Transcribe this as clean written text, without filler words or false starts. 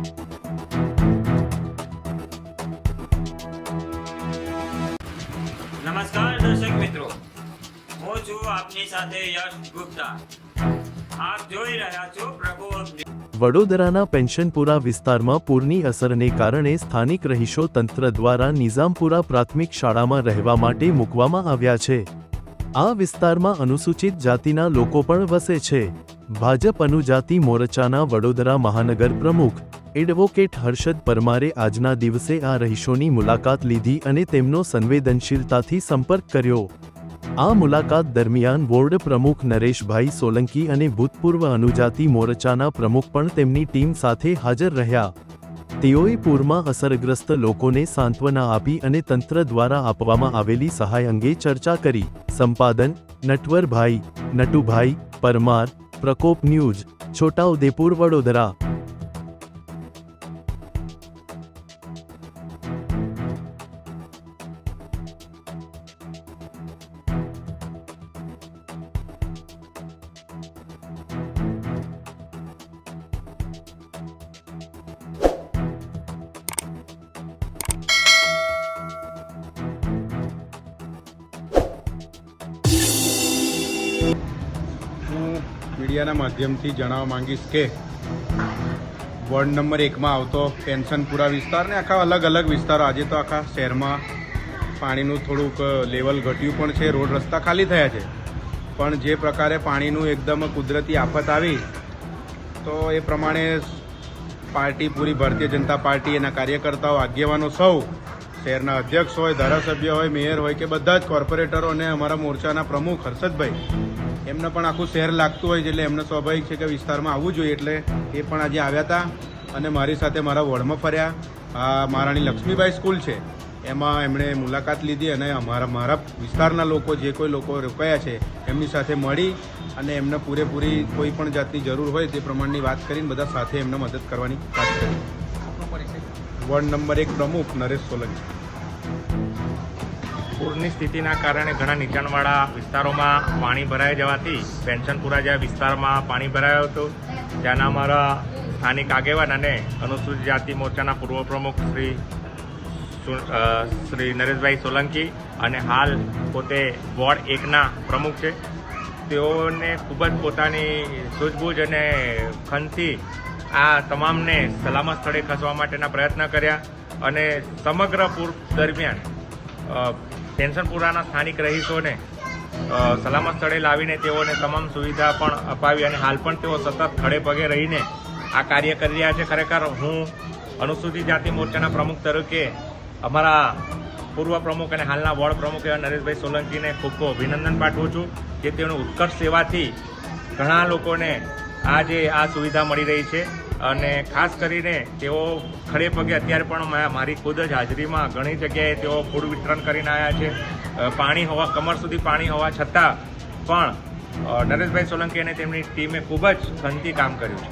નમસ્કાર દર્શક મિત્રો, હું છું આપની સાથે યશ ગુપ્તા. આપ જોઈ રહ્યા છો પ્રબોધ. વડોદરાના પેન્શનપુરા વિસ્તારમાં પૂરની અસરને કારણે સ્થાનિક રહીશો તંત્ર દ્વારા નિઝામપુરા પ્રાથમિક શાળામાં રહેવા માટે મૂકવામાં આવ્યા છે. આ વિસ્તારમાં અનુસૂચિત જાતિના લોકો પણ વસે છે. ભાજપ અનુજાતિ મોરચાના વડોદરા મહાનગર પ્રમુખ એડવોકેટ હર્ષદ પરમારે આજના દિવસે આ રહીશોની મુલાકાત લીધી અને તેમનો સંવેદનશીલતાથી સંપર્ક કર્યો. આ મુલાકાત દરમિયાન વોર્ડ પ્રમુખ નરેશભાઈ સોલંકી અને ભૂતપૂર્વ અનુજાતિ મોરચાના પ્રમુખ પણ તેમની ટીમ સાથે હાજર રહ્યા. તેઓએ પૂરમાં અસરગ્રસ્ત લોકોને સાંત્વના આપી અને તંત્ર દ્વારા આપવામાં આવેલી સહાય અંગે ચર્ચા કરી. સંપાદન નટવરભાઈ નટુભાઈ પરમાર, પ્રકોપ ન્યૂઝ, છોટાઉદેપુર, વડોદરા. મીડિયાના માધ્યમથી જણાવવા માંગીશ કે વોર્ડ નંબર 1માં આવતો પેન્શનપુરા વિસ્તાર ને આખા અલગ અલગ વિસ્તારો, આજે તો આખા શહેરમાં પાણીનું થોડુંક લેવલ ઘટ્યું પણ છે, રોડ રસ્તા ખાલી થયા છે. પણ જે પ્રકારે પાણીનું એકદમ કુદરતી આફત આવી તો એ પ્રમાણે પાર્ટી, પૂરી ભારતીય જનતા પાર્ટી, એના કાર્યકર્તાઓ, આગેવાનો, સૌ શહેરના અધ્યક્ષ હોય, ધારાસભ્ય હોય, મેયર હોય કે બધા જ કોર્પોરેટરો અને અમારા મોરચાના પ્રમુખ હર્ષદભાઈ, એમને પણ આખું શહેર લાગતું હોય છે એટલે એમને સ્વાભાવિક છે કે વિસ્તારમાં આવવું જોઈએ, એટલે એ પણ આજે આવ્યા હતા અને મારી સાથે મારા વોર્ડમાં ફર્યા. આ મહારાણી લક્ષ્મીબાઈ સ્કૂલ છે એમાં એમણે મુલાકાત લીધી અને મારા વિસ્તારના લોકો, જે કોઈ લોકો રોકાયા છે એમની સાથે મળી અને એમને પૂરેપૂરી કોઈ પણ જાતની જરૂર હોય તે પ્રમાણની વાત કરીને બધા સાથે એમને મદદ કરવાની વાત કરી. વોર્ડ નંબર 1 પ્રમુખ નરેશ સોલંકી. પૂરની સ્થિતિના કારણે ઘણા નીચાણવાળા વિસ્તારોમાં પાણી ભરાઈ જવાથી પેન્શનપુરા જેવા વિસ્તારમાં પાણી ભરાયું હતું. ત્યાંના અમારા સ્થાનિક આગેવાન અને અનુસૂચિત જાતિ મોરચાના પૂર્વ પ્રમુખ શ્રી નરેશભાઈ સોલંકી અને હાલ પોતે વોર્ડ 1ના પ્રમુખ છે. તેઓને ખૂબ જ પોતાની સૂઝબૂઝ અને ખંતથી આ તમામને સલામત સ્થળે ખસવા માટેના પ્રયત્ન કર્યા અને સમગ્ર પૂર દરમિયાન પેન્શનપુરાના સ્થાનિક રહીશોને સલામત સ્થળે લાવીને તેઓને તમામ સુવિધા પણ અપાવી અને હાલ પણ તેઓ સતત ખડે પગે રહીને આ કાર્ય કરી રહ્યા છે. ખરેખર હું અનુસૂચિત જાતિ મોરચાના પ્રમુખ તરીકે અમારા પૂર્વ પ્રમુખ અને હાલના વોર્ડ પ્રમુખ એવા નરેશભાઈ સોલંકીને ખૂબ ખૂબ અભિનંદન પાઠવું છું કે તેઓની ઉત્કર્ષ સેવાથી ઘણા લોકોને આજે આ સુવિધા મળી રહી છે અને ખાસ કરીને તેઓ ખડે પગે અત્યારે પણ મારી ખુદ જ હાજરીમાં ઘણી જગ્યાએ તેઓ ફૂડ વિતરણ કરીને આવ્યા છે. પાણી હોવા, કમર સુધી પાણી હોવા છતાં પણ નરેશભાઈ સોલંકી અને તેમની ટીમે ખૂબ જ ખંતથી કામ કર્યું છે.